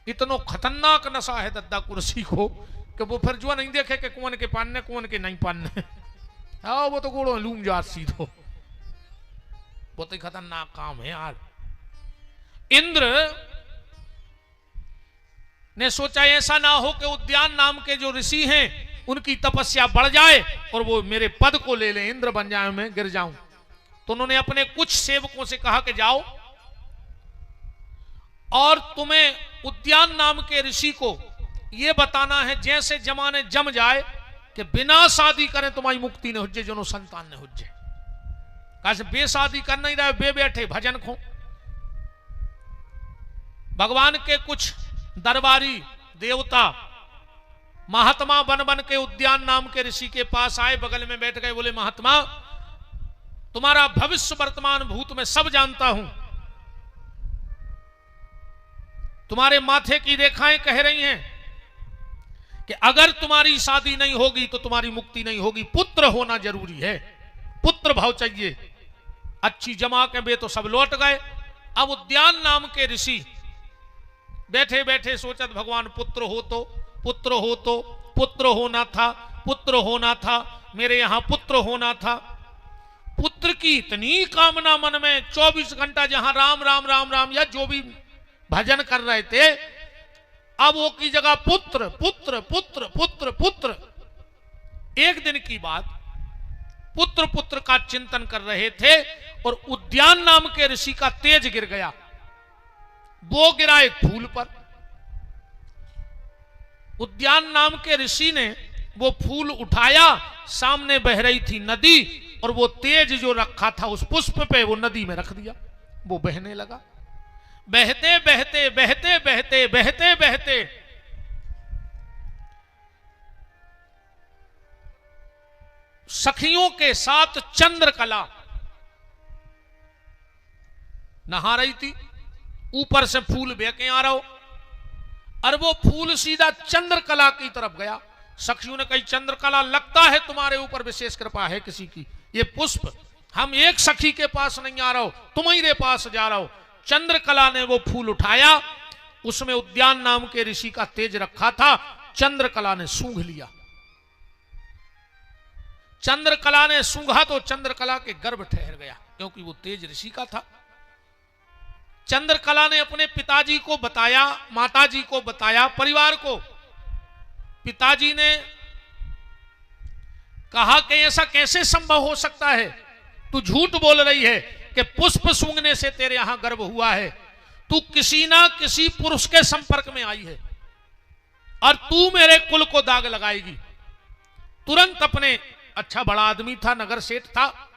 इतनो खतरनाक नशा है दद्दा कुर्सी को कि वो फिर जो नहीं देखे कि कौन के पानने कौन के नहीं पानने। हाँ वो तो गोड़ो लूम जात सीधो, वो तो खतरनाक काम है यार। इंद्र ने सोचा ऐसा ना हो कि उद्यान नाम के जो ऋषि हैं उनकी तपस्या बढ़ जाए और वो मेरे पद को ले लें, इंद्र बन जाए, मैं गिर जाऊं। तो उन्होंने अपने कुछ सेवकों से कहा कि जाओ और तुम्हें उद्यान नाम के ऋषि को यह बताना है जैसे जमाने जम जाए कि बिना शादी करें तुम्हारी मुक्ति न हो जाए, जो संतान न हो जाए। कैसे बेशादी कर नहीं रहे, बे बैठे भजन खो। भगवान के कुछ दरबारी देवता महात्मा बन बन के उद्यान नाम के ऋषि के पास आए, बगल में बैठ गए, बोले महात्मा तुम्हारा भविष्य वर्तमान भूत में सब जानता हूं, तुम्हारे माथे की रेखाएं कह रही हैं कि अगर तुम्हारी शादी नहीं होगी तो तुम्हारी मुक्ति नहीं होगी, पुत्र होना जरूरी है, पुत्र भाव चाहिए। अच्छी जमा के बे तो सब लौट गए। अब उद्यान नाम के ऋषि बैठे बैठे सोचत भगवान पुत्र हो तो, पुत्र हो तो, पुत्र होना था, पुत्र होना था, मेरे यहां पुत्र होना था। पुत्र की इतनी कामना मन में, 24 घंटा जहां राम राम राम राम या जो भी भजन कर रहे थे, अब वो की जगह पुत्र पुत्र पुत्र पुत्र पुत्र। एक दिन की बात, पुत्र पुत्र का चिंतन कर रहे थे और उद्यान नाम के ऋषि का तेज गिर गया। वो गिरा एक फूल पर। उद्यान नाम के ऋषि ने वो फूल उठाया, सामने बह रही थी नदी, और वो तेज जो रखा था उस पुष्प पे वो नदी में रख दिया। वो बहने लगा। बहते बहते बहते बहते बहते बहते सखियों के साथ चंद्रकला नहा रही थी। ऊपर से फूल बह के आ रहा हो और वो फूल सीधा चंद्रकला की तरफ गया। सखियों ने कही चंद्रकला लगता है तुम्हारे ऊपर विशेष कृपा है किसी की, ये पुष्प हम एक सखी के पास नहीं आ रहा हो, तुम्हारे पास जा रहा हो। चंद्रकला ने वो फूल उठाया, उसमें उद्यान नाम के ऋषि का तेज रखा था, चंद्रकला ने सूंघ लिया। चंद्रकला ने सूंघा तो चंद्रकला के गर्भ ठहर गया, क्योंकि वो तेज ऋषि का था। चंद्रकला ने अपने पिताजी को बताया, माताजी को बताया, परिवार को। पिताजी ने कहा कि ऐसा कैसे संभव हो सकता है, तू झूठ बोल रही है कि पुष्प सूंघने से तेरे यहां गर्भ हुआ है, तू किसी ना किसी पुरुष के संपर्क में आई है और तू मेरे कुल को दाग लगाएगी। तुरंत अपने, अच्छा बड़ा आदमी था, नगर सेठ था,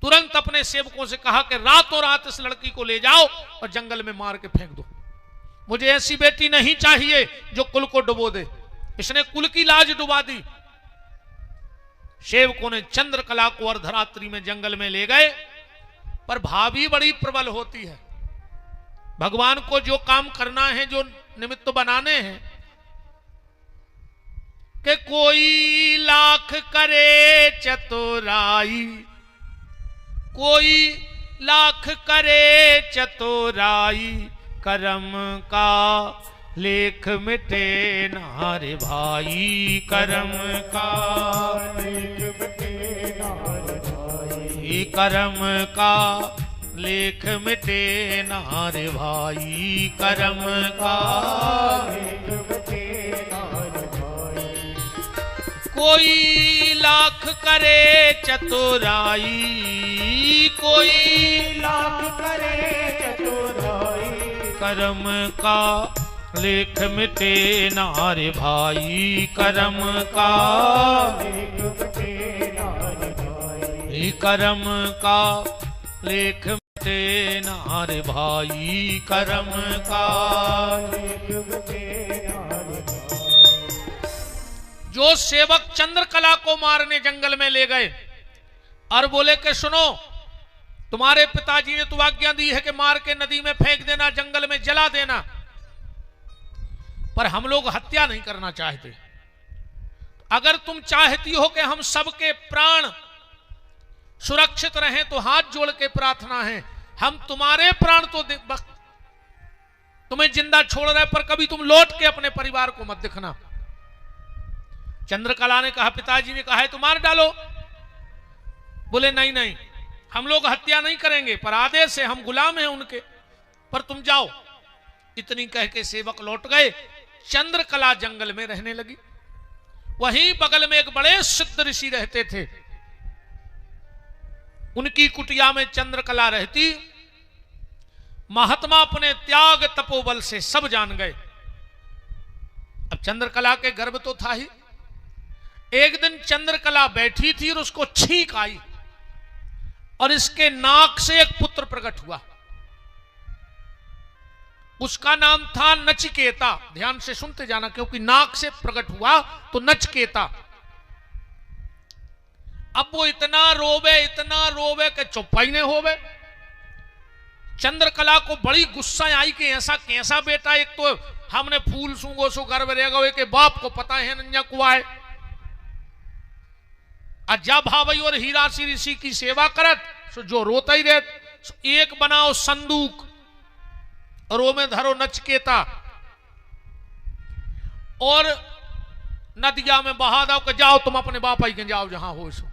तुरंत अपने सेवकों से कहा कि रातों रात इस लड़की को ले जाओ और जंगल में मार के फेंक दो। मुझे ऐसी बेटी नहीं चाहिए जो कुल को डुबो दे। इसने कुल की लाज डुबा दी। सेवकों ने चंद्रकला को अर्धरात्रि में जंगल में ले गए, पर भाभी बड़ी प्रबल होती है। भगवान को जो काम करना है, जो निमित्त बनाने हैं, कि कोई लाख करे चतुराई, कोई लाख करे चतुराई, करम का लेख मिटे ना रे भाई, करम का लेख मिटे ना रे भाई, करम का लेख मिटे ना रे भाई, करम का लेख मिटे ना रे भाई। कोई लाख करे चतुराई, कोई लाख करे चतुराई, करम का लेख मिटे ना रे भाई, करम का लेख मिटे ना रे भाई, करम का लेख मिटे ना रे भाई, करम का लेख मिटे ना रे भाई। जो सेवक चंद्रकला को मारने जंगल में ले गए और बोले कि सुनो, तुम्हारे पिताजी ने तो आज्ञा दी है कि मार के नदी में फेंक देना, जंगल में जला देना, पर हम लोग हत्या नहीं करना चाहते। अगर तुम चाहती हो कि हम सबके प्राण सुरक्षित रहें तो हाथ जोड़ के प्रार्थना है, हम तुम्हारे प्राण तो तुम्हें जिंदा छोड़ रहे, पर कभी तुम लौट के अपने परिवार को मत दिखना। चंद्रकला ने कहा, पिताजी ने कहा है तो मार डालो। बोले नहीं नहीं, हम लोग हत्या नहीं करेंगे, पर आदेश है, हम गुलाम हैं उनके, पर तुम जाओ। इतनी कह के सेवक लौट गए। चंद्रकला जंगल में रहने लगी। वहीं बगल में एक बड़े सिद्ध ऋषि रहते थे, उनकी कुटिया में चंद्रकला रहती। महात्मा अपने त्याग तपोबल से सब जान गए। अब चंद्रकला के गर्भ तो था ही। एक दिन चंद्रकला बैठी थी और उसको छींक आई और इसके नाक से एक पुत्र प्रकट हुआ। उसका नाम था नचिकेता। ध्यान से सुनते जाना, क्योंकि नाक से प्रकट हुआ तो नचिकेता। अब वो इतना रोवे कि चुप्पाई नहीं होवे। चंद्रकला को बड़ी गुस्सा आई कि ऐसा कैसा बेटा, एक तो हमने फूल सूंगो सो गर्भ रहेगा, के बाप को पता है नन्या कुआ है, अजा भावई और हीरा सी ऋषि की सेवा करत, सो जो रोता ही रहत। एक बनाओ संदूक और वो में धरो नचिकेता और नदिया में बहा दो कि जाओ तुम अपने बाप आई के जाओ जहां हो। सो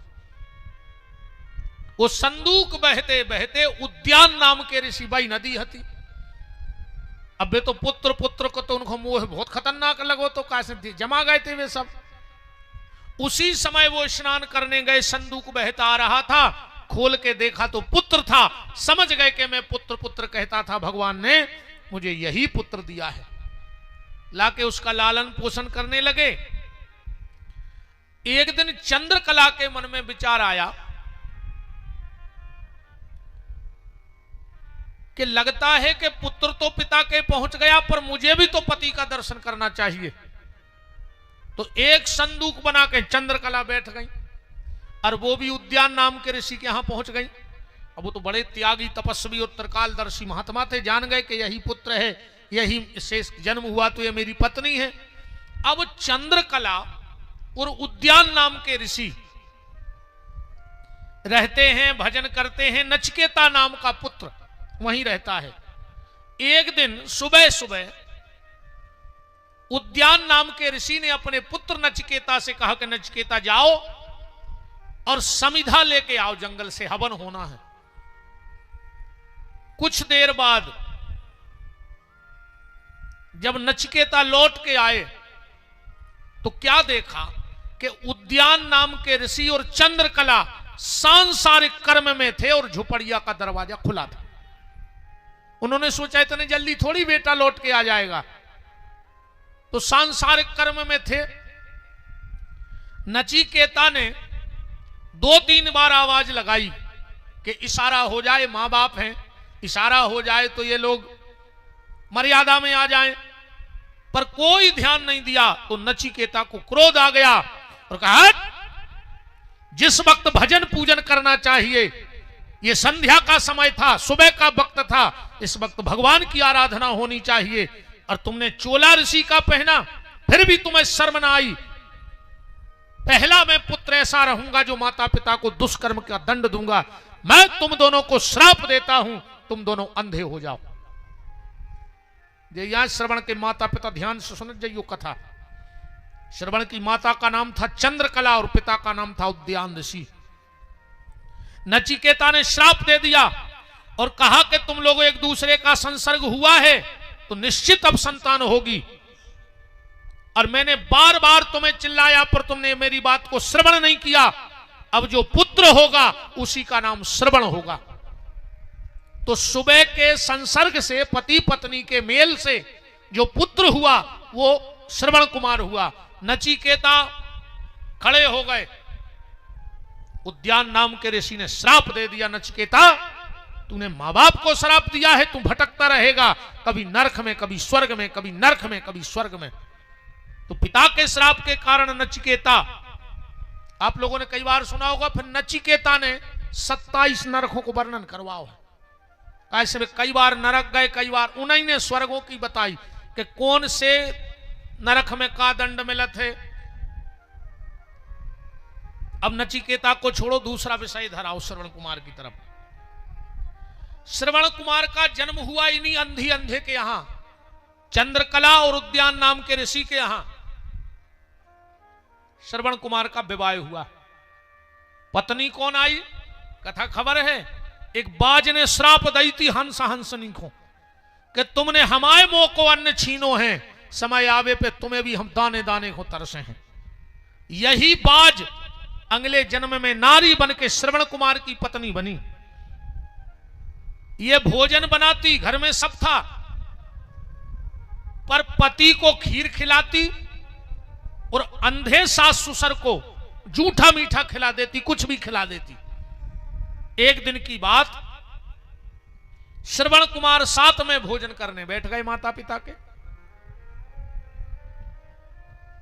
वो संदूक बहते बहते उद्यान नाम के ऋषि भाई नदी हती। अब वे तो पुत्र को तो उनको मोह बहुत खतरनाक लगो, तो कैसे जमा गए थे वे सब। उसी समय वो स्नान करने गए, संदूक बहता आ रहा था, खोल के देखा तो पुत्र था। समझ गए कि मैं पुत्र कहता था, भगवान ने मुझे यही पुत्र दिया है। लाके उसका लालन पोषण करने लगे। एक दिन चंद्रकला के मन में विचार आया कि लगता है कि पुत्र तो पिता के पहुंच गया, पर मुझे भी तो पति का दर्शन करना चाहिए। तो एक संदूक बना के चंद्रकला बैठ गई और वो भी उद्यान नाम के ऋषि के यहां पहुंच गई। अब वो तो बड़े त्यागी तपस्वी और त्रिकालदर्शी महात्मा थे, जान गए कि यही पुत्र है, यही शेष जन्म हुआ तो ये मेरी पत्नी है। अब चंद्रकला और उद्यान नाम के ऋषि रहते हैं, भजन करते हैं। नचिकेता नाम का पुत्र वहीं रहता है। एक दिन सुबह सुबह उद्यान नाम के ऋषि ने अपने पुत्र नचिकेता से कहा कि नचिकेता जाओ और समिधा लेके आओ, जंगल से हवन होना है। कुछ देर बाद जब नचिकेता लौट के आए तो क्या देखा कि उद्यान नाम के ऋषि और चंद्रकला सांसारिक कर्म में थे और झुपड़िया का दरवाजा खुला था। उन्होंने सोचा इतने जल्दी थोड़ी बेटा लौट के आ जाएगा, तो सांसारिक कर्म में थे। नचिकेता ने 2-3 बार आवाज लगाई कि इशारा हो जाए, मां बाप हैं, इशारा हो जाए तो ये लोग मर्यादा में आ जाएं, पर कोई ध्यान नहीं दिया। तो नचिकेता को क्रोध आ गया और कहा, जिस वक्त भजन पूजन करना चाहिए, ये संध्या का समय था, सुबह का वक्त था, इस वक्त भगवान की आराधना होनी चाहिए, और तुमने चोला ऋषि का पहना, फिर भी तुम्हें शर्म ना आई। पहला मैं पुत्र ऐसा रहूंगा जो माता पिता को दुष्कर्म का दंड दूंगा। मैं तुम दोनों को श्राप देता हूं, तुम दोनों अंधे हो जाओ। यहां श्रवण के माता पिता ध्यान से सुन जाइयो कथा। श्रवण की माता का नाम था चंद्रकला और पिता का नाम था उद्यान ऋषि। नचिकेता ने श्राप दे दिया और कहा कि तुम लोगों एक दूसरे का संसर्ग हुआ है तो निश्चित अब संतान होगी, और मैंने बार बार तुम्हें चिल्लाया पर तुमने मेरी बात को श्रवण नहीं किया। अब जो पुत्र होगा उसी का नाम श्रवण होगा। तो सुबह के संसर्ग से, पति पत्नी के मेल से जो पुत्र हुआ वो श्रवण कुमार हुआ। नचिकेता खड़े हो गए। उद्यान नाम के ऋषि ने श्राप दे दिया, नचिकेता तूने मां बाप को श्राप दिया है, तू भटकता रहेगा, कभी नरक में, कभी स्वर्ग में, कभी नरक में, कभी स्वर्ग में। तो पिता के श्राप के कारण नचिकेता, आप लोगों ने कई बार सुना होगा, फिर नचिकेता ने 27 नरकों को वर्णन करवाओ है। ऐसे में कई बार नरक गए, कई बार उन्हीं ने स्वर्गों की बताई कि कौन से नरक में का दंड मिलत है। अब नचिकेता को छोड़ो, दूसरा विषय धराओ श्रवण कुमार की तरफ। श्रवण कुमार का जन्म हुआ इन्हीं अंधे के यहां। चंद्रकला और उद्यान नाम के ऋषि के यहां श्रवण कुमार का विवाह हुआ। पत्नी कौन आई, कथा खबर है। एक बाज ने श्राप दी थी हंस हंसनी को कि तुमने हमारे मोह को अन्न छीनो है, समय आवे पे तुम्हें भी हम दाने दाने को तरसे हैं। यही बाज अगले जन्म में नारी बन के श्रवण कुमार की पत्नी बनी। ये भोजन बनाती, घर में सब था, पर पति को खीर खिलाती और अंधे सास ससुर को जूठा मीठा खिला देती, कुछ भी खिला देती। एक दिन की बात, श्रवण कुमार साथ में भोजन करने बैठ गए माता पिता के।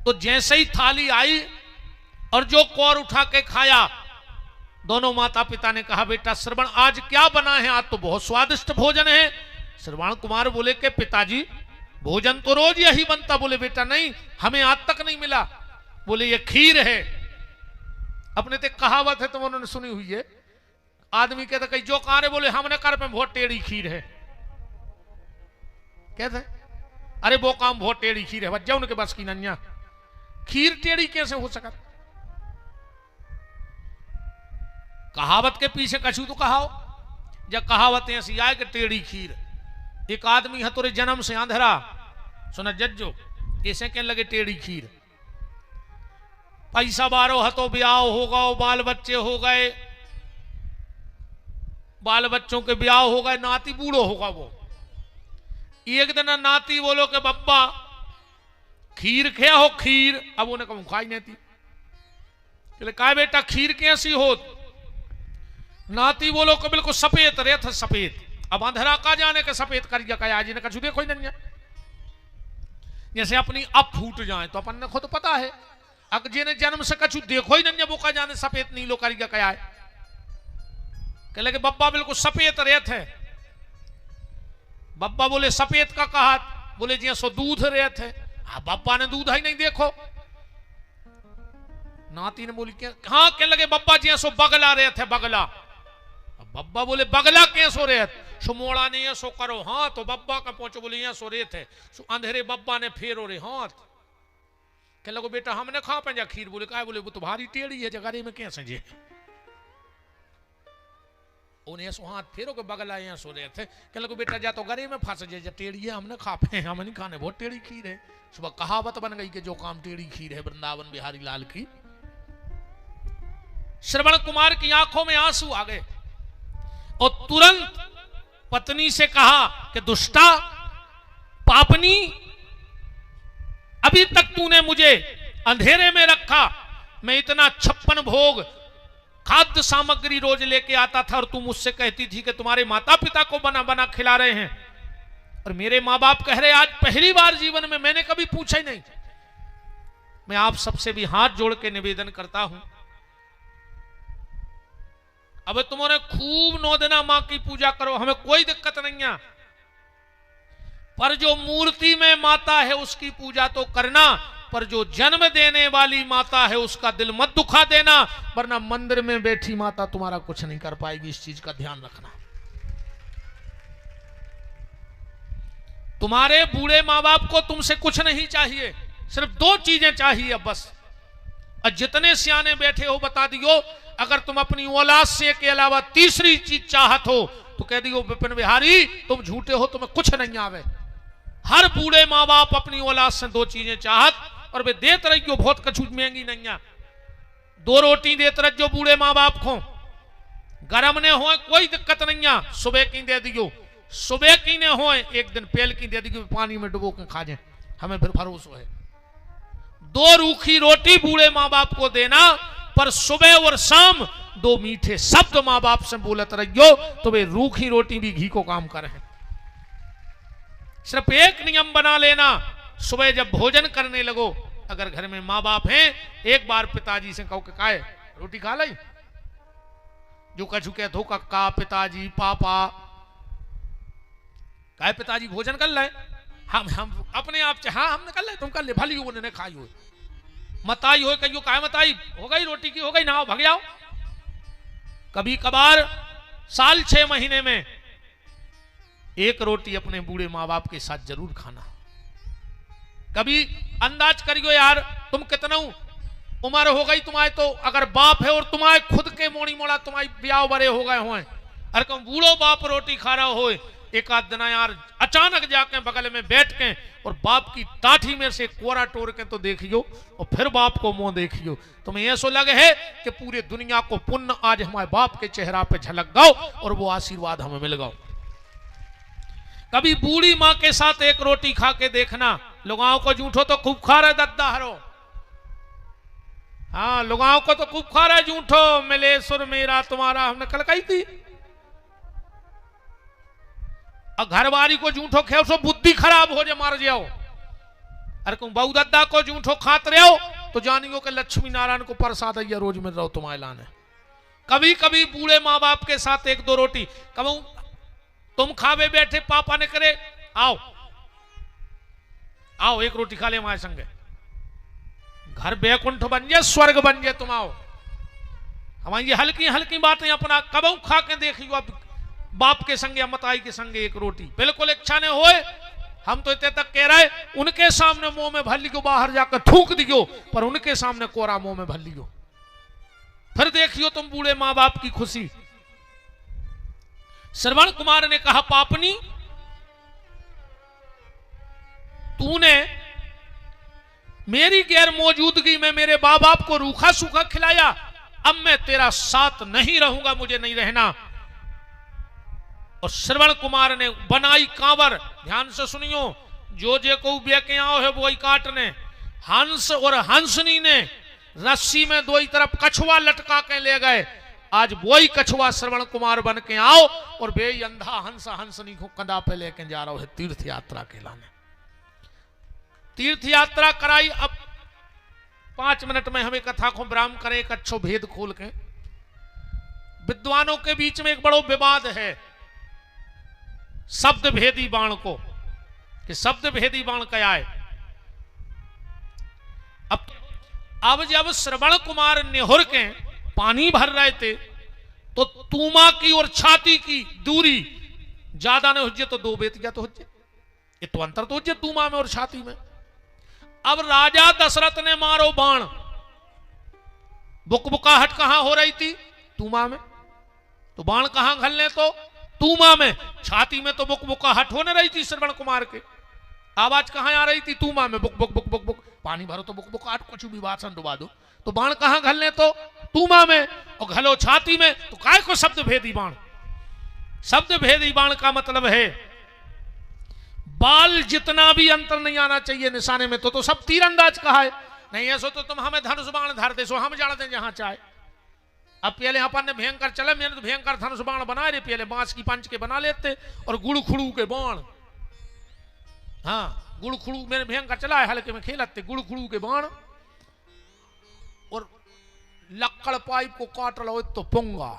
तो जैसे ही थाली आई और जो कौर उठा के खाया, दोनों माता पिता ने कहा बेटा श्रवण आज क्या बना है, आज तो बहुत स्वादिष्ट भोजन है। श्रवण कुमार बोले कि पिताजी भोजन तो रोज यही बनता। बोले बेटा नहीं, हमें आज तक नहीं मिला। बोले ये खीर है। अपने ते कहावत है, तो उन्होंने सुनी हुई है, आदमी कहते कहीं जो कहा रहे, बोले हमने कर पे बहुत टेढ़ी खीर है। कहते अरे वो काम बहुत टेढ़ी खीर है, बच्चा उनके बस की नन्या, खीर टेढ़ी कैसे हो सका। कहावत के पीछे कछु तो कहाओ। जब कहावतें ऐसी आए कि टेढ़ी खीर। एक आदमी है तोरे जन्म से अंधेरा, सुना जज्जो कैसे कहने लगे टेढ़ी खीर। पैसा बारो है तो ब्याह होगा, बाल बच्चे हो गए, बाल बच्चों के ब्याह हो गए, नाती बूढ़ो होगा। वो एक दिन नाती बोलो कि बब्बा खीर खे हो खीर। अब उन्हें कहूं खाई नहीं थी। कहा बेटा खीर कैसी हो। नाती बोलो कि बिल्कुल सफेद रेत है, सफेद। अब अंधेरा का जाने के सफेद करिया कहा जी ने कछु देखो ही नहीं। जैसे अपनी अब फूट जाए तो अपन ने खुद पता है, अगर जिन्हें जन्म से कछु देखो ही नहीं वो का जाने सफेद नीलो करिया कहा है। कह लगे बब्बा बिल्कुल सफेद रेत है। बब्बा बोले सफेद का कहा, बोले जी सो दूध रेत है। हाँ बब्बा ने दूध ही नहीं देखो। नाती ने बोली हाँ, कह लगे बब्बा जी सो बगला रेत है, बगला। बब्बा बोले बगला कैसो रेत, सो मोड़ा नहीं है सो करो हाँ। तो बब्बा का पहुंचो, बोले यहाँ सो रेत है। सो अंधेरे बब्बा ने फेरो रे हाथ। कह लगो बेटा हमने खा पे जा खीर। बोले कहा, बोले वो तो भारी टेढ़ी है, जगह में कैसे जे। उन्हें सो हाथ फेरो के बगला यहाँ सो रेत है। कह लगो बेटा जा तो गरे में फंस जे, टेढ़ी है हमने खा पे, हम नहीं खाने, बहुत टेढ़ी खीर है। सुबह कहावत बन गई कि जो काम टेढ़ी खीर है वृंदावन बिहारी लाल की। श्रवण कुमार की आंखों में आंसू आ गए और तुरंत पत्नी से कहा कि दुष्टा पापनी, अभी तक तूने मुझे अंधेरे में रखा। मैं इतना 56 भोग खाद्य सामग्री रोज लेके आता था और तू मुझसे कहती थी कि तुम्हारे माता पिता को बना बना खिला रहे हैं, और मेरे माँ बाप कह रहे आज पहली बार जीवन में मैंने कभी पूछा ही नहीं। मैं आप सबसे भी हाथ जोड़ के निवेदन करता हूं, अब तुम्हारे खूब 9 दिन मां की पूजा करो, हमें कोई दिक्कत नहीं है, पर जो मूर्ति में माता है उसकी पूजा तो करना, पर जो जन्म देने वाली माता है उसका दिल मत दुखा देना, वरना मंदिर में बैठी माता तुम्हारा कुछ नहीं कर पाएगी। इस चीज का ध्यान रखना। तुम्हारे बूढ़े माँ बाप को तुमसे कुछ नहीं चाहिए, सिर्फ 2 चीजें चाहिए बस। और जितने सियाने बैठे हो बता दियो, अगर तुम अपनी औलाद से के अलावा तीसरी चीज चाहत हो तो कह दियो विपिन बिहारी तुम झूठे हो, तुम्हें कुछ नहीं आवे। हर बूढ़े माँ बाप अपनी औलाद से 2 चीजें चाहत, और वे देते रहियो, बहुत कछु महंगी नहीं है। 2 रोटी देते रहियो बूढ़े माँ बाप को, गरम ने हो कोई दिक्कत नहीं है, सुबह की दे दियो, सुबह की ने हो एक दिन पहल की दे दियो, पानी में डुबो के खा जाए, हमें फिर भरोसा है। 2 रूखी रोटी बूढ़े माँ बाप को देना, पर सुबह और शाम 2 मीठे शब्द माँ बाप से बोलत रहियो, तो वे रूखी रोटी भी घी को काम करे। सिर्फ एक नियम बना लेना, सुबह जब भोजन करने लगो, अगर घर में माँ बाप हैं, एक बार पिताजी से कहो कि काहे रोटी खा लाई, जो कछु कह धो का पिताजी पापा काहे पिताजी भोजन कर ले, हम अपने आप से हाँ हमने कर ले, तुम कर ले, भली उन्होंने खाई हो, मताई हो कहियो काहे मताई हो गई, रोटी की हो गई, नहाओ भग जाओ। कभी कभार साल 6 महीने में 1 रोटी अपने बूढ़े माँ बाप के साथ जरूर खाना। कभी अंदाज करियो यार, तुम कितना उम्र हो गई तुम्हारे, तो अगर बाप है और तुम्हारे खुद के मोड़ी मोड़ा तुम्हारी ब्याह बड़े हो गए हो, अरे कम बूढ़ो बाप रोटी खा रहा हो, एक आध दिन यार अचानक जाके बगल में बैठ के और बाप की टाठी में से कोरा टोर के तो देखियो और फिर बाप को मुंह देखियो, तुम्हें ऐसा लगे है कि पूरे दुनिया को पुण्य आज हमारे बाप के चेहरा पे झलक गओ और वो आशीर्वाद हमें मिल गओ। कभी बूढ़ी माँ के साथ एक रोटी खा के देखना, लुगाओं को जूठो तो खूब खा रहे दद्दा हरो, हाँ लुगाओं को तो खूब खा रहे जूठो, मिले सुर मेरा तुम्हारा, हमने कल कही थी। और घरवारी को जूठो खेल सो बुद्धि खराब हो जाए, मार जाओ। अरे तुम बहु दद्दा को जूठो खात रहे हो तो जानियो कि लक्ष्मी नारायण को प्रसाद या रोज मिल रहा हो तुम्हारे लाने। कभी कभी बूढ़े माँ बाप के साथ एक दो रोटी, कब तुम खावे बैठे पापा ने करे आओ आओ एक रोटी खा ले हमारे संगे, घर बैकुंठ बन जाए, स्वर्ग बन जाए, तुम आओ। हमारी ये हल्की हल्की बातें अपना कब खा के देखियो, अब बाप के संगे अमताई के संगे एक रोटी बिल्कुल इच्छा ने होए, हम तो इतने तक कह रहे उनके सामने मुंह में भर लियो, बाहर जाकर थूक दियो, पर उनके सामने कोरा मुंह में भर लियो, फिर देखियो तुम बूढ़े मां बाप की खुशी। श्रवण कुमार ने कहा, पापनी तूने मेरी गैर मौजूदगी में मेरे बाप बाप को रूखा सूखा खिलाया, अब मैं तेरा साथ नहीं रहूंगा, मुझे नहीं रहना। और श्रवण कुमार ने बनाई कांवर, ध्यान से सुनियो, जो जे को बेके आओ है वही काटने। हंस और हंसनी ने रस्सी में दो ही तरफ कछुआ लटका के ले गए, आज वही कछुआ श्रवण कुमार बन के आओ और बे अंधा हंस हंसनी को कंधा पे लेके जा रहा है तीर्थ यात्रा के लाने। तीर्थ यात्रा कराई। अब 5 मिनट में हमें कथा को विराम करें, एक अच्छो भेद खोल के। विद्वानों के बीच में एक बड़ो विवाद है शब्द भेदी बाण को, कि शब्द भेदी बाण क्या है। अब जब श्रवण कुमार निहुर के पानी भर रहे थे तो तूमा की और छाती की दूरी ज्यादा नहीं हो तो 2 बेतिया तो हो जाए, ये तो अंतर तो हो जाए तूमा में और छाती में। अब राजा दशरथ ने मारो बाण, बुकबुकाहट कहां हो रही थी? तूमा में। तो बाण कहां घलने? तो तूमा में। छाती में तो बुकबुकाहट होने रही थी श्रवण कुमार के, आवाज कहां आ रही थी? तूमा में। Book book book book book, पानी भरो तो बुकबुकाहट, कुछ भी भाषण डुबा दो। तो बाण कहां घलने? तो तूमा में। और घलो छाती में, तो काय को शब्द भेदी बाण? शब्द भेदी बाण का मतलब है बाल जितना भी अंतर नहीं आना चाहिए निशाने में, तो सब तीरंदाज कहा है। नहीं ऐसो तो तुम हमें धनुष बाण धर दे, सो हम जानते हैं जहां चाहे। अब पहले अपन ने भयंकर चले, मैंने तो भयंकर धनुष बाण बना रहे, पहले बांस की पंच के बना लेते और गुड़खुड़ू के बाण, हाँ गुड़खुड़ू मैंने भयंकर चला है, हल्के में खेलते गुड़खुड़ू के बाण। और लक्कड़ पाइप को काट लो तो पुंगा,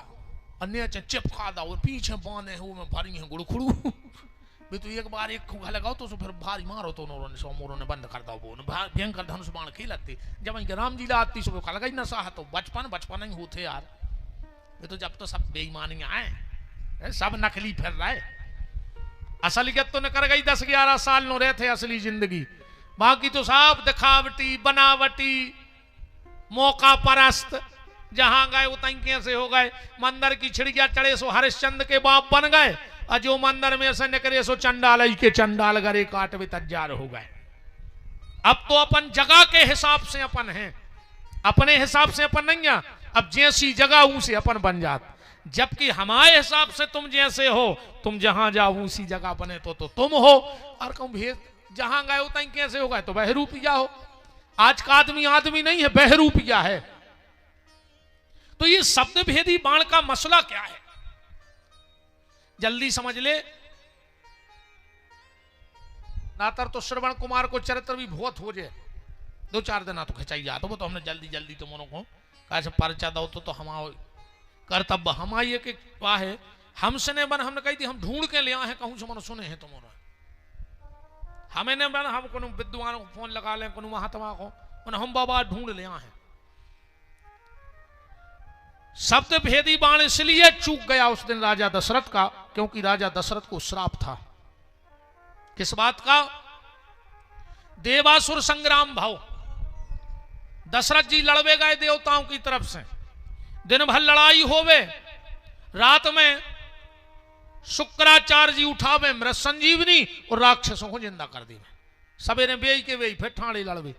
अन्य चिपका दो, पीछे बांधे हुए भरी है गुड़खुड़ू। भी तो एक बार एक खुगा लगाओ तो फिर भारी मारो तो सोमोरों ने बंद कर दो, वो भयंकर धनुष बाण खेलते। जब वहीं राम जी आती सो लगा ही नशा है, तो बचपन ही होते यार। ये तो जब तो सब बेईमानी आए, सब नकली फिर रहे, असलियत तो न कर गई 10-11 साल नो रहे थे असली जिंदगी। बाकी तो सब दिखावटी बनावटी मौका परस्त, जहां गए उतई कैसे हो गए। मंदिर की छिड़िया चढ़े सो हरिश्चंद्र के बाप बन गए, और जो मंदिर में से निकले सो चंडाल के चंडाल गरे काट भी तैयार हो गए। अब तो अपन जगह के हिसाब से अपन हैं, अपने हिसाब से अपन नहीं है। अब जैसी जगह उसे अपन बन जात, जबकि हमारे हिसाब से तुम जैसे हो, तुम जहां जाओ उसी जगह बने तो तुम हो। और कहूं भेद जहां गए उतई कैसे हो गए, तो बहरूपिया हो। आज का आदमी आदमी नहीं है, बहरूपिया है। तो ये शब्द भेदी बाण का मसला क्या है, जल्दी समझ ले। नातर तो श्रवण कुमार को चरित्र भी बहुत हो जाए, 2-4 दिन तो खिंचाई जाता, वो तो हमने जल्दी जल्दी तो मोनो को कैसे पर्चा दो तो हमारा कर्तव्य हमारी के है। हमसे ने बन हमने कही थी हम ढूंढ के ले आए हैं, कहूं से मनो सुने हैं तुमने हमें ने बन हम को विद्वानों को फोन लगा लें, को महात्मा को हम बाबा ढूंढ ले आए हैं। शब्द भेदी बाण इसलिए चूक गया उस दिन राजा दशरथ का, क्योंकि राजा दशरथ को श्राप था। किस बात का? देवासुर संग्राम भाव। दशरथ जी लड़वे गए देवताओं की तरफ से, दिन भर लड़ाई होवे, रात में शुक्राचार्य जी उठावे मृत संजीवनी और राक्षसों को जिंदा कर दी। सवेरे बेई के बेई फिर ठाणे लड़वे।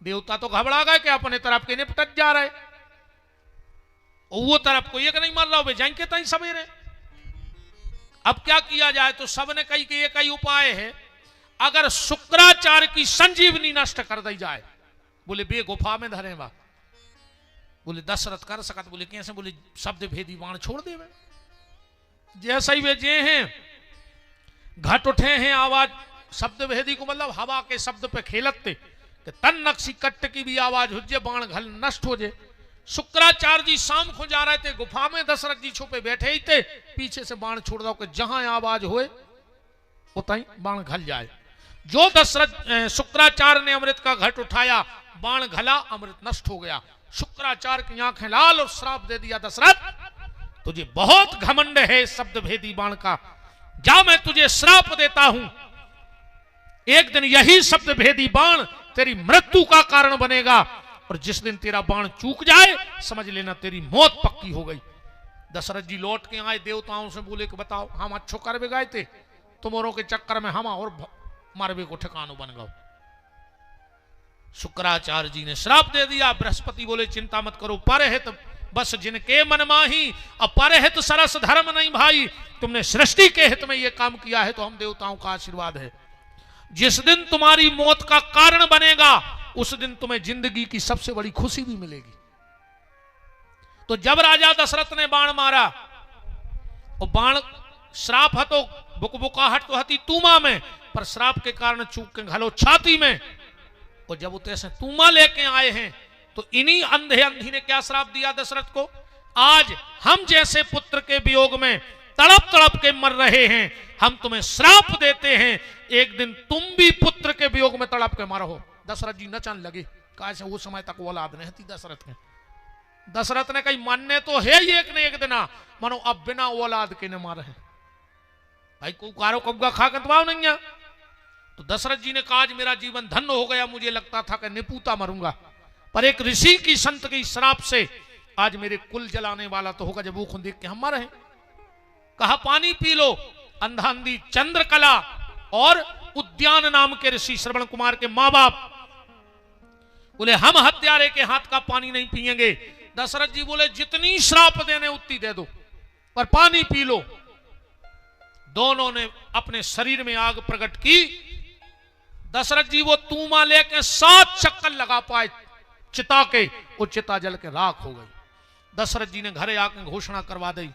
देवता तो घबरा गए कि अपने तरफ के निपटत जा रहे, वो तरफ को एक नहीं मर रहा हो जाएंगे तई सवेरे। अब क्या किया जाए, तो सबने कही कि एक ही उपाय है, अगर शुक्राचार्य की संजीवनी नष्ट कर दी जाए। बोले बे गुफा में धरे बा। बोले दशरथ कर सकत। बोले कैसे? बोले शब्द भेदी बाण छोड़ दे। जैसे ही वे जे हैं घट उठे हैं, आवाज शब्द भेदी को मतलब हवा के शब्द पे खेलते कि तन नक्शी कट्ट की भी आवाज हो जाए, बाण घल नष्ट हो जाए। शुक्राचार्य जी शाम को जा रहे थे गुफा में, दशरथ जी छुपे बैठे ही थे, पीछे से बाण छोड़ दो कि जहां आवाज होए उतहीं बाण घल जाए। जो दशरथ शुक्राचार्य ने अमृत का घट उठाया, बाण घला, अमृत नष्ट हो गया। शुक्राचार्य की आंखें लाल और श्राप दे दिया, दशरथ तुझे बहुत घमंड है शब्द भेदी बाण का, जा मैं तुझे श्राप देता हूं, एक दिन यही शब्द भेदी बाण तेरी मृत्यु का कारण बनेगा, और जिस दिन तेरा बाण चूक जाए समझ लेना तेरी मौत पक्की हो गई। दशरथ जी लौट के आए, देवताओं से बोले कि बताओ हम अच्छो करवे गए थे, तुम्हारों के चक्कर में हम और मारवे को ठिकानो बन गए। शुक्राचार्य जी ने श्राप दे दिया। बृहस्पति बोले चिंता मत करो, परहित बस जिनके मन माही, अब परहित सरस धर्म नहीं भाई, तुमने सृष्टि के हित में यह काम किया है तो हम देवताओं का आशीर्वाद है। जिस दिन तुम्हारी मौत का कारण बनेगा उस दिन तुम्हें जिंदगी की सबसे बड़ी खुशी भी मिलेगी। तो जब राजा दशरथ ने बाण मारा, और बाण श्राप है तो बुकबुकाहट तो हती तूमा में, पर श्राप के कारण चूक के घलो छाती में, और जब उतरे से तूमा लेके आए हैं तो इन्हीं अंधे अंधी ने क्या श्राप दिया दशरथ को, आज हम जैसे पुत्र के वियोग में तड़प तड़प के मर रहे हैं, हम तुम्हें श्राप देते हैं, एक दिन तुम भी पुत्र के वियोग में तड़प के मरो। दशरथ जी नचन लगे, कहा से वो समय तक औलाद नहीं थी दशरथ के। दशरथ ने कही मानने तो है ही एक ने एक दिन, मानो अब बिना औलाद के न मारे हैं भाई, को कारो कब्गा खा कतवाओ नहीं है। तो दशरथ जी ने कहा आज मेरा जीवन धन्य हो गया, मुझे लगता था कि निपुता मरूंगा, पर एक ऋषि की संत की श्राप से आज मेरे कुल जलाने वाला तो होगा जब वो खुद देख के हम मरे। कहा पानी पी लो। अंधा अंधी चंद्रकला और उद्यान नाम के ऋषि श्रवण कुमार के मां बाप बोले हम हत्यारे के हाथ का पानी नहीं पिएंगे। दशरथ जी बोले जितनी श्राप देने उतनी दे दो, पर पानी पी लो। दोनों ने अपने शरीर में आग प्रकट की। दशरथ जी वो तूमा लेके 7 चक्कर लगा पाए चिता के, वो चिता जल के राख हो गई। दशरथ जी ने घरे आकर घोषणा करवा दी,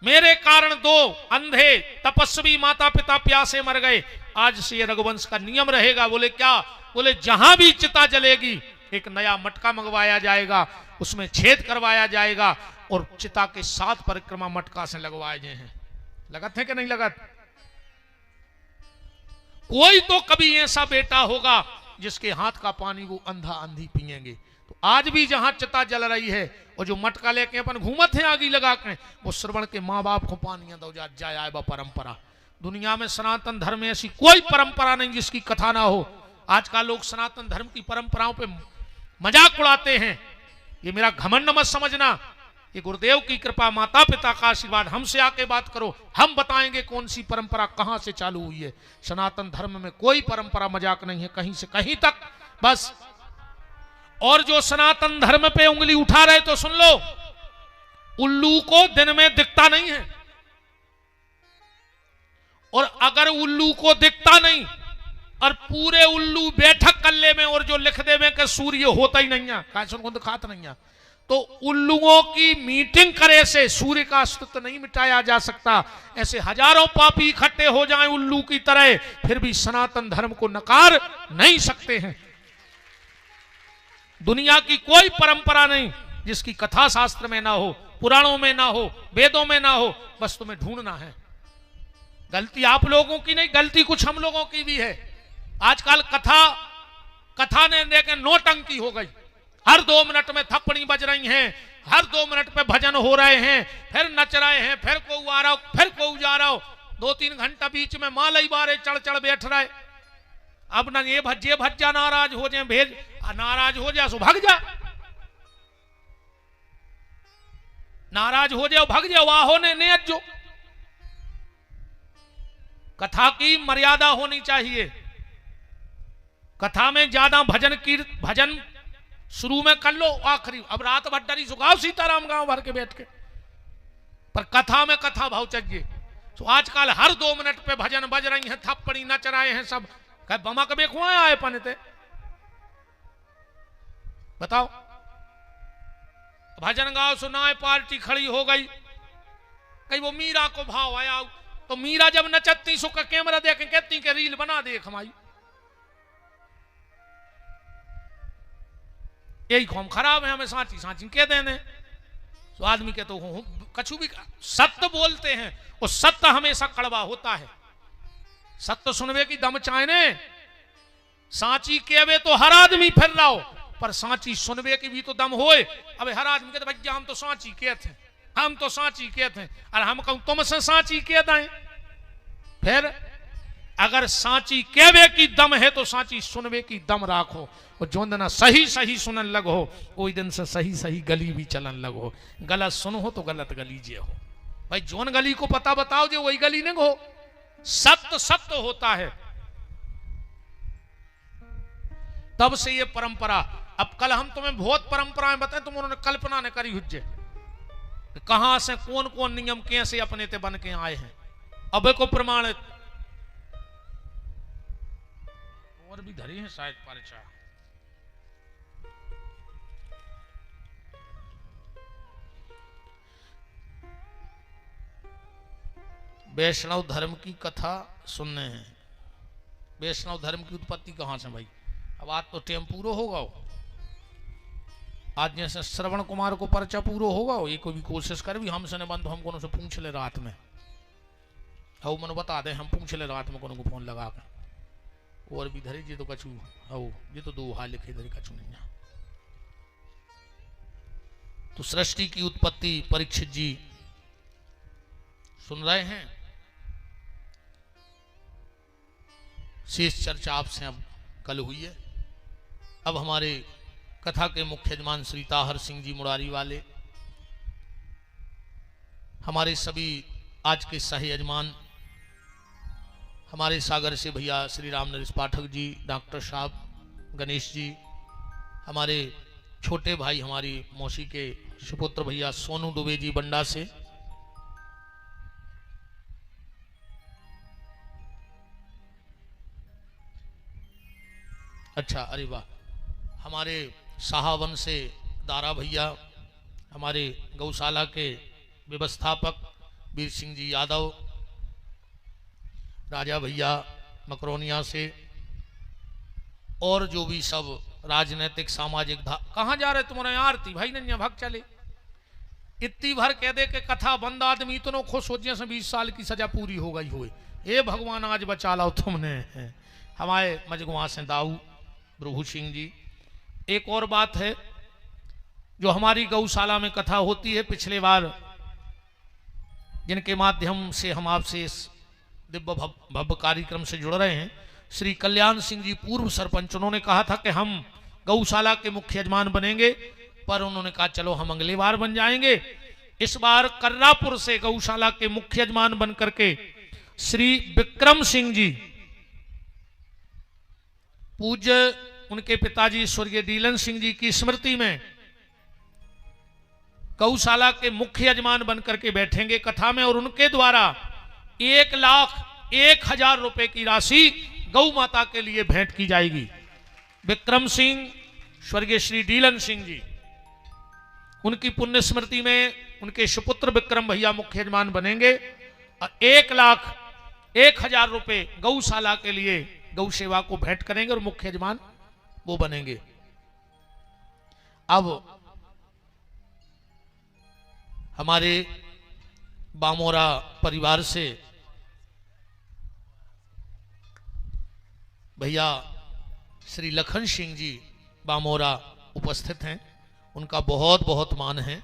मेरे कारण 2 अंधे तपस्वी माता पिता प्यासे मर गए, आज से ये रघुवंश का नियम रहेगा। बोले क्या? बोले जहां भी चिता जलेगी एक नया मटका मंगवाया जाएगा, उसमें छेद करवाया जाएगा, और चिता के 7 परिक्रमा मटका से लगवाए गए हैं। लगत है कि नहीं लगत? कोई तो कभी ऐसा बेटा होगा जिसके हाथ का पानी वो अंधा अंधी पिएंगे। तो आज भी जहां चिता जल रही है और जो मटका लेके अपन घूमत है आगी लगा के, वो श्रवण के माँ बाप को पानी दो जाए परंपरा। दुनिया में सनातन धर्म में ऐसी कोई परंपरा नहीं जिसकी कथा ना हो। आज का लोग सनातन धर्म की परंपराओं पे मजाक उड़ाते हैं, ये मेरा घमंड मत समझना, ये गुरुदेव की कृपा, माता पिता का आशीर्वाद। हमसे आके बात करो, हम बताएंगे कौन सी परंपरा कहां से चालू हुई है। सनातन धर्म में कोई परंपरा मजाक नहीं है, कहीं से कहीं तक बस। और जो सनातन धर्म पे उंगली उठा रहे तो सुन लो, उल्लू को दिन में दिखता नहीं है, और अगर उल्लू को दिखता नहीं और पूरे उल्लू बैठक कल्ले में और जो लिख देवे कि सूर्य होता ही नहीं है, कहा सुन को खाता नहीं है, तो उल्लुओं की मीटिंग करे से सूर्य का अस्तित्व नहीं मिटाया जा सकता। ऐसे हजारों पापी इकट्ठे हो जाएं उल्लू की तरह, फिर भी सनातन धर्म को नकार नहीं सकते हैं। दुनिया की कोई परंपरा नहीं जिसकी कथा शास्त्र में ना हो, पुराणों में ना हो, वेदों में ना हो, बस तुम्हें ढूंढना है। गलती आप लोगों की नहीं, गलती कुछ हम लोगों की भी है। आजकल कथा ने देखे नौटंकी हो गई, हर 2 मिनट में थप्पड़ी बज रही हैं, हर 2 मिनट पे भजन हो रहे हैं, फिर नच रहे हैं, फिर को आ रहा हो, फिर को जा रहा हो, 2-3 घंटा बीच में मालई बारे चढ़ चढ़ बैठ रहे। अब ना ये भज्जे भज्जा नाराज हो जाए, भेज नाराज हो जाए सो भाग जा, नाराज हो जाओ भाग जाओ, वाहो ने अज्जो। कथा की मर्यादा होनी चाहिए। कथा में ज्यादा भजन शुरू में कर लो, आखिरी अब रात भर डरी सुखाओ सीताराम गांव भर के बैठ के, पर कथा में कथा भाव चाहिए। तो आजकल हर 2 मिनट पे भजन बज रही हैं, थप्पड़ी नच रहे हैं सब, कह बमा कभी खुआए आए पनते बताओ। भजन गाओ सुनाए, पार्टी खड़ी हो गई, कहीं वो मीरा को भाव आया, तो मीरा जब नचती सो का कैमरा देख कहती के रील बना देख हमारी, यही कौम खराब है, हमें सांची सांची कह देने। तो आदमी के तो कछु भी सत्य बोलते हैं, और सत्य हमेशा कड़वा होता है। सत्य सुनवे की दम चाहने, सांची कहवे तो हर आदमी फिर रहा हो, पर सांची सुनवे की भी तो दम होए। अब हर आदमी कहते भैया हम तो सांची कहते हैं, हम तो सांची कहते हैं, और हम कहूं तुमसे सांची कह दें। फिर अगर सांची कहवे की दम है तो सांची सुनवे की दम राखो, और जो दिन सही सही सुनन लगो कोई दिन से सही सही गली भी चलन लगो। गलत सुनो तो गलत गली जे हो भाई, जोन गली को पता बताओ जो वही गली नहीं हो। सत्य सत्य होता है, तब से ये परंपरा। अब कल हम तुम्हें बहुत परंपराएं बताएं, तुम उन्होंने कल्पना ने करी हुज्जे, कहां से कौन कौन नियम कैसे अपने ते बन के आए हैं। अब को प्रमाणित और भी धरी है शायद पर्चा। वैष्णव धर्म की कथा सुनने हैं। वैष्णव धर्म की उत्पत्ति कहां से भाई? अब आज तो टेम पूरा होगा, आज जैसे श्रवण कुमार को पर्चा पूरा होगा, ये कोई भी कोशिश करे भी हमसे न बंद, हम कोनो से पूछ ले रात में, हो मनो बता दे, हम पूछ ले रात में कोनो को फोन लगा कर। और भी धरी जी तो कछु हो, ये तो 2 हाल लिखे धरी कछु नहीं है। तो सृष्टि की उत्पत्ति परीक्षित जी सुन रहे हैं। शेष चर्चा आपसे अब कल हुई है। अब हमारे कथा के मुख्य यजमान श्री ताहर सिंह जी मुरारी वाले, हमारे सभी आज के सह यजमान, हमारे सागर से भैया श्री राम नरेश पाठक जी, डॉक्टर साहब, गणेश जी, हमारे छोटे भाई हमारी मौसी के सुपुत्र भैया सोनू दुबे जी बंडा से, अच्छा अरे वाह, हमारे साहावन से दारा भैया, हमारे गौशाला के व्यवस्थापक वीर सिंह जी यादव, राजा भैया मकरोनिया से, और जो भी सब राजनीतिक सामाजिक कहाँ जा रहे तुम्हारे आरती भाई नन्या भाग चले। इतनी भर कह दे के कथा बंद, आदमी इतनो खुश हो जैसे 20 साल की सजा पूरी हो गई हुए। हे भगवान आज बचा लो तुमने। हमारे मजगुआ से दाऊ प्रभु सिंह जी। एक और बात है, जो हमारी गौशाला में कथा होती है, पिछले बार जिनके माध्यम से हम आपसे इस दिव्य भव्य कार्यक्रम से जुड़ रहे हैं, श्री कल्याण सिंह जी पूर्व सरपंच, उन्होंने कहा था कि हम गौशाला के मुख्य यजमान बनेंगे, पर उन्होंने कहा चलो हम अगली बार बन जाएंगे। इस बार कर्रापुर से गौशाला के मुख्य यजमान बन करके श्री विक्रम सिंह जी, पूज्य उनके पिताजी स्वर्गीय डीलन सिंह जी की स्मृति में गौशाला के मुख्य यजमान बनकर के बैठेंगे कथा में, और उनके द्वारा 1,01,000 रुपए की राशि गौ माता के लिए भेंट की जाएगी। विक्रम सिंह स्वर्गीय श्री डीलन सिंह जी, उनकी पुण्य स्मृति में उनके सुपुत्र विक्रम भैया मुख्य यजमान बनेंगे, और 1,01,000 रुपए गौशाला के लिए गौ सेवा को भेंट करेंगे, और मुख्य यजमान वो बनेंगे। अब हमारे बामोरा परिवार से भैया श्री लखन सिंह जी बामोरा उपस्थित हैं, उनका बहुत बहुत मान है।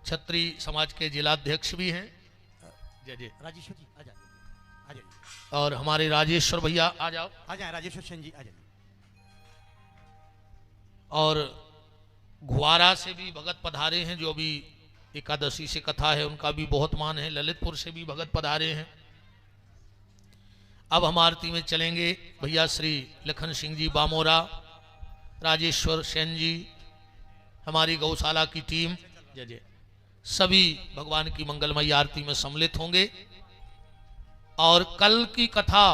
क्षत्रिय समाज के जिलाध्यक्ष भी हैं। जय जय राजेश्वर जी आ जाइए। और हमारे राजेश्वर भैया आ जाओ, आ जाए राजेश्वर सेन जी, आ जाए। और घुआरा से भी भगत पधारे हैं, जो अभी एकादशी से कथा है उनका भी बहुत मान है। ललितपुर से भी भगत पधारे हैं। अब हम आरती में चलेंगे। भैया श्री लखन सिंह जी बामोरा, राजेश्वर सेन जी, हमारी गौशाला की टीम, जय जय, सभी भगवान की मंगलमयी आरती में सम्मिलित होंगे। और कल की कथा,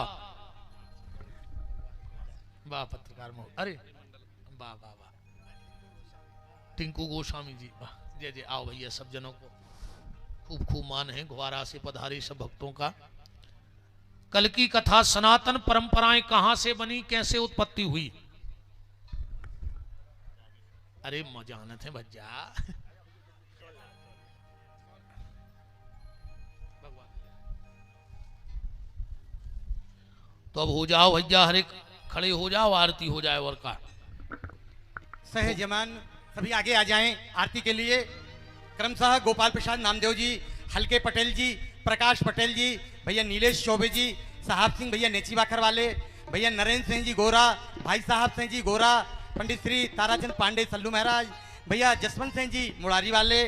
वाह पत्रकार मोह, अरे वाह वाह वाह, टिंकू गोस्वामी जी, वाह, जय जय। आओ भैया, सब जनों को खूब खूब मान है घुआरा से पधारे सब भक्तों का। कल की कथा, सनातन परंपराएं कहां से बनी, कैसे उत्पत्ति हुई। अरे मजानत है भज्जा, तो अब हो जाओ भैया, हरे खड़े हो जाओ, आरती हो जाए। और का सहजमान सभी आगे आ जाएं आरती के लिए। क्रमशः गोपाल प्रसाद नामदेव जी, हल्के पटेल जी, प्रकाश पटेल जी, भैया नीलेश चौबे जी, साहब सिंह भैया नेची बाखर वाले, भैया नरेंद्र सिंह जी गोरा, भाई साहब सिंह जी गोरा, पंडित श्री ताराचंद पांडे सल्लू महाराज, भैया जसवंत सिंह जी मुरारी वाले,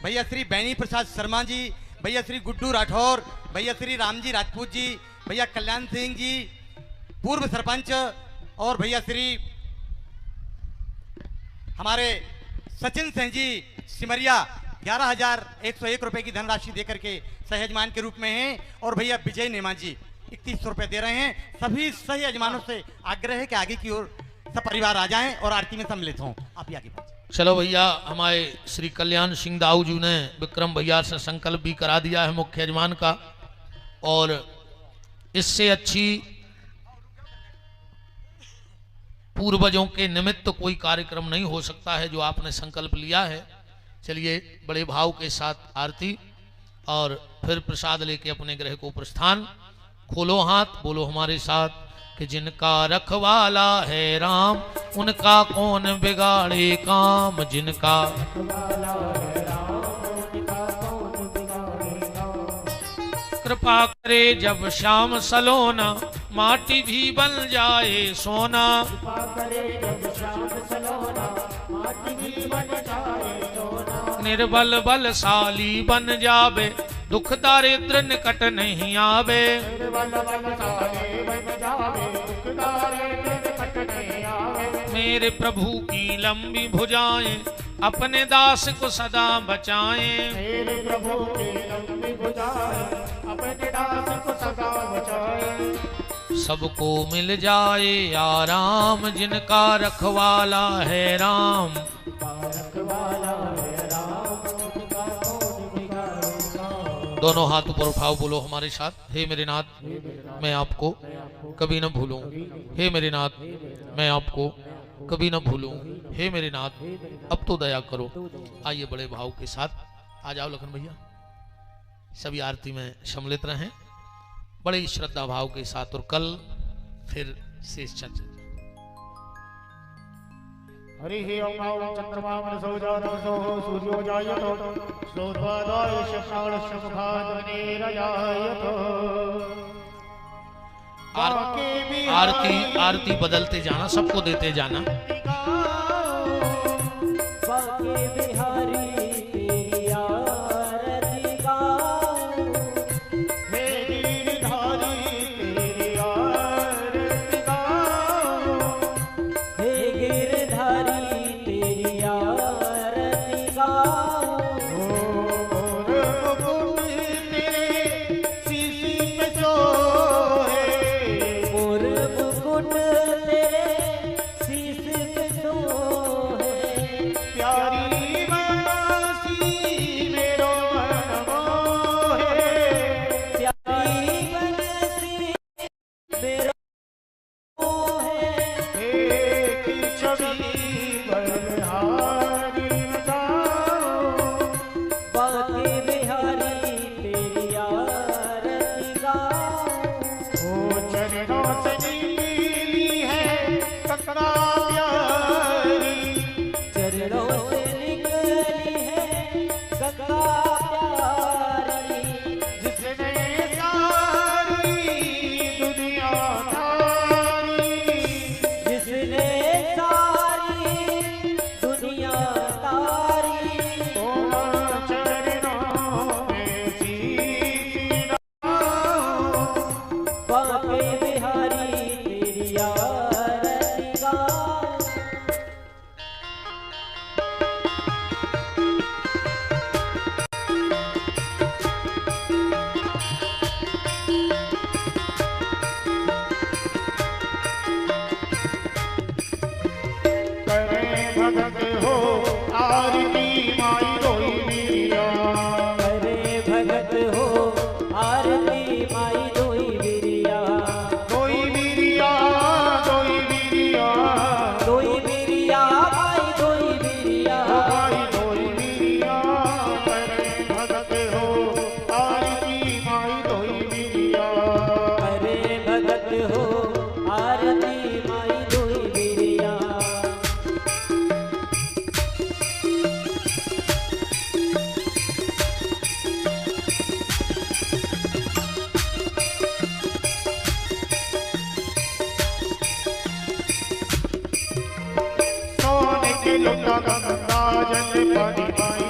भैया श्री बैनी प्रसाद शर्मा जी, भैया श्री गुड्डू राठौर, भैया श्री रामजी राजपूत जी, भैया कल्याण सिंह जी पूर्व सरपंच, और भैया श्री हमारे सचिन सिंह जी सिमरिया 11,101 रुपए की धनराशि देकर के सहयजमान के रूप में हैं। और भैया विजय नेमा जी 3100 रुपए दे रहे हैं। सभी सहयजमानों से आग्रह है कि आगे की ओर सब परिवार आ जाएं और आरती में सम्मिलित हों। आप ही आगे बढ़िए। चलो भैया, हमारे श्री कल्याण सिंह दाऊ जी ने विक्रम भैया से संकल्प भी करा दिया है मुख्य यजमान का, और इससे अच्छी पूर्वजों के निमित्त कोई कार्यक्रम नहीं हो सकता है जो आपने संकल्प लिया है। चलिए बड़े भाव के साथ आरती, और फिर प्रसाद लेके अपने गृह को प्रस्थान। खोलो हाथ, बोलो हमारे साथ कि जिनका रखवाला है राम, उनका कौन बिगाड़े काम। जिनका रखवाला है राम, उनका कौन बिगाड़े काम। कृपा करे जब श्याम सलोना, माटी भी बन जाए सोना। कृपा करे जब श्याम सलोना, माटी भी बन जाए सोना। निर्बल बलशाली बन जावे, दुख दारिद्र निकट नहीं आवे। निर्बल बलशाली बन जावे, दुख दारिद्र निकट नहीं आवे। मेरे प्रभु की लंबी भुजाएं, अपने दास को सदा बचाएं। मेरे प्रभु की लंबी भुजाएं, अपने दास को सदा बचाएं। सबको मिल जाए आराम, जिनका रखवाला है राम। दोनों हाथ ऊपर उठाओ, बोलो हमारे साथ, हे मेरे नाथ मैं आपको कभी न भूलूं। हे मेरे नाथ मैं आपको कभी न भूलूं। हे मेरे नाथ अब तो दया करो। आइए बड़े भाव के साथ आ जाओ लखन भैया, सभी आरती में सम्मिलित रहें बड़े श्रद्धा भाव के साथ। और कल फिर शेष चर्चा। हरिः ओम चंद्रमा मनसो जातसो सूर्यो जायतो श्लोत्वादाय शशाणस्य मुखाद्वनेरयायतो। आरती आरती बदलते जाना, सबको देते जाना। गए बिहारी तेरी आरती गाए। करे भगत हो आरती माई रोई बिरिया। करे भगत हो आरती माई दोई बिरिया। दोई बिरिया दोई बिरिया दोई बिरिया माई दोई बिरिया। माई दोई बिरिया। करे भगत हो आरती माई दोई बिरिया। करे भगत हो आरती माई दोई बिरिया। सोने के लोटा गंगा जल पानी माई